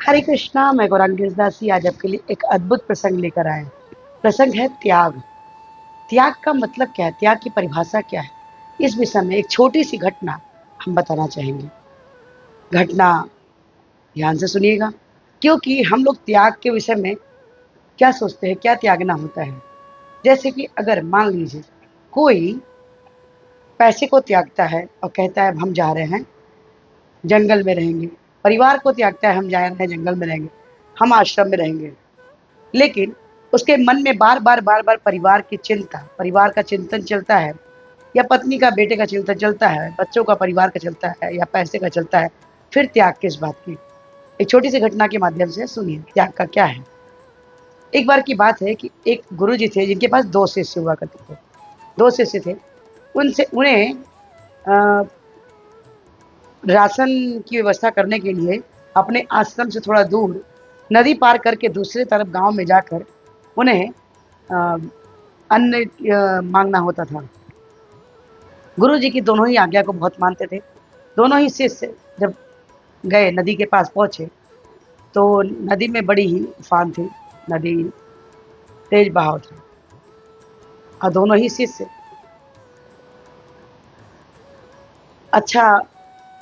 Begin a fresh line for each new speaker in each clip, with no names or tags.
हरे कृष्णा। मैं गौरांग गिरिदासी आज आपके लिए एक अद्भुत प्रसंग लेकर आए। प्रसंग है त्याग। त्याग का मतलब क्या है, त्याग की परिभाषा क्या है, इस विषय में एक छोटी सी घटना हम बताना चाहेंगे। घटना ध्यान से सुनिएगा, क्योंकि हम लोग त्याग के विषय में क्या सोचते हैं, क्या त्यागना होता है। जैसे कि अगर मान लीजिए कोई पैसे को त्यागता है और कहता है अब हम जा रहे हैं जंगल में रहेंगे, परिवार को त्यागता है हम जा रहे हैं जंगल में रहेंगे, हम आश्रम में रहेंगे, लेकिन उसके मन में बार-बार परिवार की चिंता, परिवार का चिंतन चलता है, या पत्नी का, बेटे का चिंतन चलता है, बच्चों का, परिवार का चलता है, या पैसे का चलता है, फिर त्याग किस बात की? एक छोटी-सी घटना के माध्यम से सुनिए त्याग का क्या है। एक बार की बात है कि एक गुरुजी थे जिनके पास 2 शिष्य हुआ करते थे। 2 शिष्य थे, उनसे उन्हें अ, राशन की व्यवस्था करने के लिए अपने आश्रम से थोड़ा दूर नदी पार करके दूसरी तरफ गाँव में जाकर उन्हें अ, अन्न माँगना होता था। गुरुजी की दोनों ही आज्ञा को बहुत मानते थे। दोनों ही शिष्य जब गए नदी के पास पहुँचे, तो नदी में बड़ी ही उफान थी, नदी तेज बहाव था और दोनों ही शिष्य अच्छा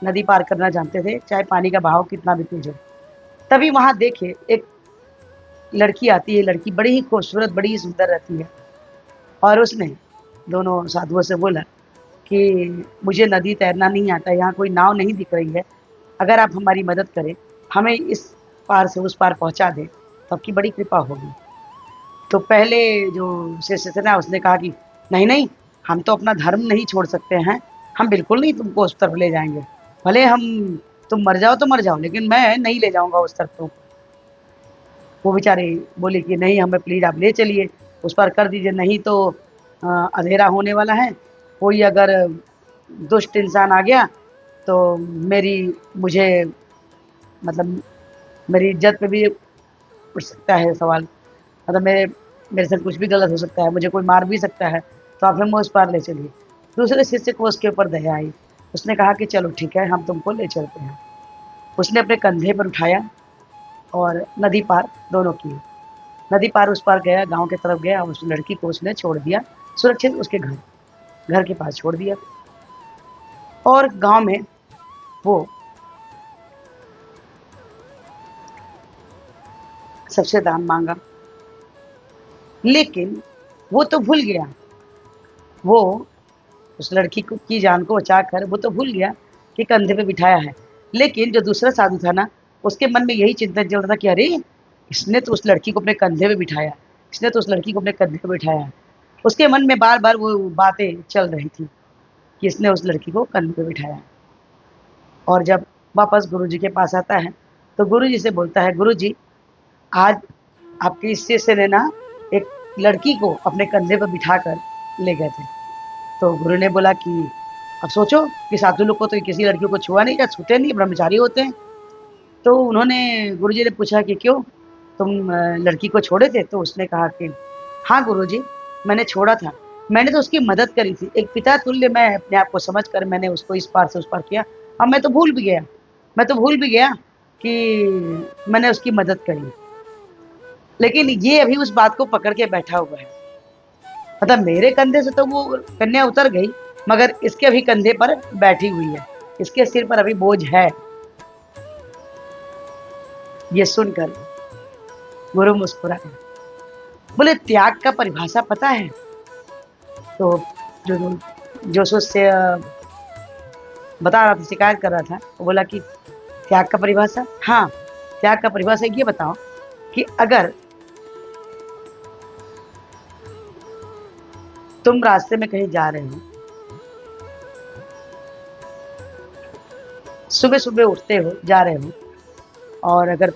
नदी पार करना जानते थे, चाहे पानी का बहाव कितना भी तेज हो। तभी वहाँ देखे एक लड़की आती है, लड़की बड़ी ही खूबसूरत, बड़ी ही सुंदर रहती है और उसने दोनों साधुओं से बोला कि मुझे नदी तैरना नहीं आता, यहाँ कोई नाव नहीं दिख रही है, अगर आप हमारी मदद करें, हमें इस पार से उस पार पहुँचा दें, तो आपकी बड़ी कृपा होगी। तो पहले जो शिष्य थे ना, उसने कहा कि नहीं, हम तो अपना धर्म नहीं छोड़ सकते हैं, हम बिल्कुल नहीं तुमको उस तरफ ले जाएँगे। भले हम तुम मर जाओ तो मर जाओ, लेकिन मैं नहीं ले जाऊँगा उस तरफ तुमको। वो बेचारे बोले कि नहीं, हमें प्लीज़ आप ले चलिए, उस पार कर दीजिए, नहीं तो अंधेरा होने वाला है, कोई अगर दुष्ट इंसान आ गया तो मेरी मुझे मतलब मेरी इज़्ज़त पे भी उठ सकता है सवाल, मतलब मेरे साथ कुछ भी गलत हो सकता है, मुझे कोई मार भी सकता है, तो आप हमें उस पार ले चलिए। दूसरे शिष्य को उसके ऊपर दया आई, उसने कहा कि चलो ठीक है, हम तुमको ले चलते हैं। उसने अपने कंधे पर उठाया और नदी पार दोनों किए। नदी पार उस पार गया, गाँव की तरफ गया, उस लड़की को उसने छोड़ दिया, सुरक्षित उसके घर के पास छोड़ दिया और गाँव में वो सबसे दान माँगा। लेकिन वो तो भूल गया, वो उस लड़की को की जान को बचाकर वो तो भूल गया कि कंधे पे बिठाया है। लेकिन जो दूसरा साधु था ना, उसके मन में यही चिंतन चल रहा था कि अरे! इसने तो उस लड़की को अपने कंधे पे बिठाया, इसने तो उस लड़की को अपने कंधे पे बिठाया है। उसके मन में बार-बार वो बातें चल रही थी कि इसने उस लड़की को कंधे पे बिठाया है। और जब वापस गुरुजी के पास आता है, तो गुरुजी से बोलता है, गुरुजी आज आपके इस शिष्य ने ना एक लड़की को अपने कंधे पे बिठाकर ले गए थे। तो गुरु ने बोला कि अब सोचो कि साधु लोग को तो किसी लड़कियों को छुआ नहीं या छूते नहीं, ब्रह्मचारी होते हैं। तो उन्होंने गुरुजी ने पूछा कि क्यों? तुम लड़की को छोड़े थे? तो उसने कहा कि हाँ गुरुजी, मैंने छोड़ा था। मैंने तो उसकी मदद करी थी। एक पिता तुल्य मैं अपने आप को समझकर मैंने उसको इस पार से उस पार किया। अब मैं तो भूल भी गया। मैं तो भूल भी गया कि मैंने उसकी मदद करी। लेकिन ये अभी उस बात को पकड़ के बैठा हुआ है। मतलब मेरे कंधे से तो वो कन्या उतर गई, मगर इसके अभी कंधे पर बैठी हुई है, इसके सिर पर अभी बोझ है। ये सुनकर गुरु मुस्कुराए, बोले त्याग का परिभाषा पता है? तो जो जो शिष्य बता रहा था, शिकायत कर रहा था, वो बोला कि त्याग का परिभाषा? हाँ, त्याग का परिभाषा ये बताओ कि अगर तुम रास्ते में कहीं जा रहे हो, सुबह-सुबह उठते हो, जा रहे हो और अगर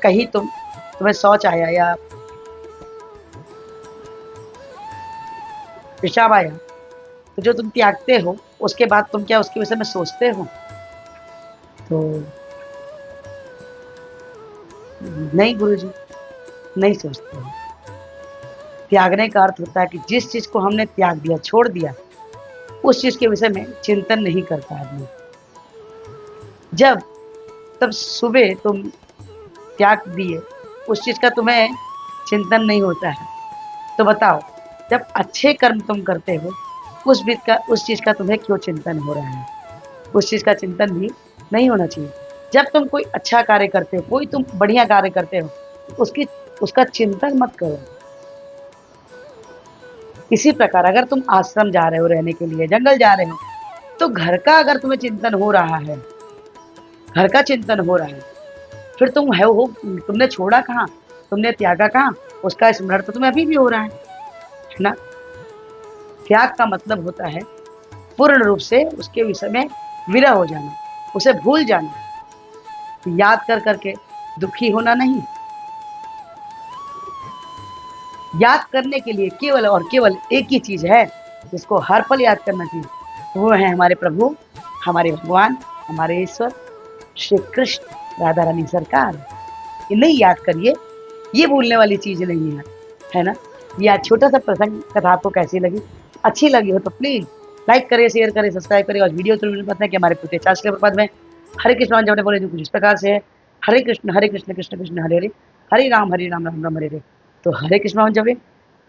कहीं तुम्हें शौच आया या पेशाब आया, तो जो तुम त्यागते हो, उसके बाद तुम क्या उसके विषय में सोचते हो? तो नहीं गुरुजी, नहीं सोचते हो। त्यागने का अर्थ होता है कि जिस चीज़ को हमने त्याग दिया, छोड़ दिया, उस चीज़ के विषय में चिंतन नहीं करता आदमी। जब तब सुबह तुम त्याग दिए, उस चीज़ का तुम्हें चिंतन नहीं होता है। तो बताओ, जब अच्छे कर्म तुम करते हो, उस चीज़ का तुम्हें क्यों चिंतन हो रहा है? उस चीज़ का चिंतन भी नहीं होना चाहिए। जब तुम कोई अच्छा कार्य करते हो, कोई तुम बढ़िया कार्य करते हो, उसकी उसका चिंतन मत करो। इसी प्रकार अगर तुम आश्रम जा रहे हो रहने के लिए, जंगल जा रहे हो, तो घर का अगर तुम्हें चिंतन हो रहा है, घर का चिंतन हो रहा है, फिर तुम हो तुमने छोड़ा कहाँ? तुमने त्यागा कहाँ? उसका स्मरण तो तुम्हें अभी भी हो रहा है ना? त्याग का मतलब होता है पूर्ण रूप से उसके विषय में विरह हो जाना, उसे भूल जाना, याद कर करके दुखी होना नहीं। याद करने के लिए केवल और केवल एक ही चीज है जिसको हर पल याद करना चाहिए, वो है हमारे प्रभु, हमारे भगवान, हमारे ईश्वर श्री कृष्ण राधा रानी सरकार। इन्हें याद करिए, ये भूलने वाली चीज नहीं है ना? ये आज छोटा सा प्रसंग कथा आपको कैसी लगी? अच्छी लगी हो तो प्लीज लाइक करें, शेयर करें, सब्सक्राइब करें और वीडियो तो पता है कि हमारे पूरे 50 के प्रपद में हरे कृष्ण जब बोले जो कुछ इस प्रकार से है, हरे कृष्ण कृष्ण कृष्ण हरे हरे, हरे राम राम राम हरे हरे। तो हरे कृष्ण जब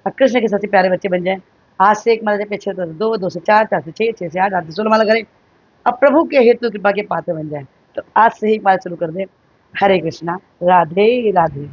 और कृष्ण के सबसे प्यारे बच्चे बन जाए। आज से एक माला जपे, 6 से 2, 2 से 4, 4 से 6, 6 से 8, 8 से 16 माला करें। अब प्रभु के हेतु कृपा के पात्र बन जाए। तो आज से ही एक माला शुरू कर दे। हरे कृष्णा, राधे राधे।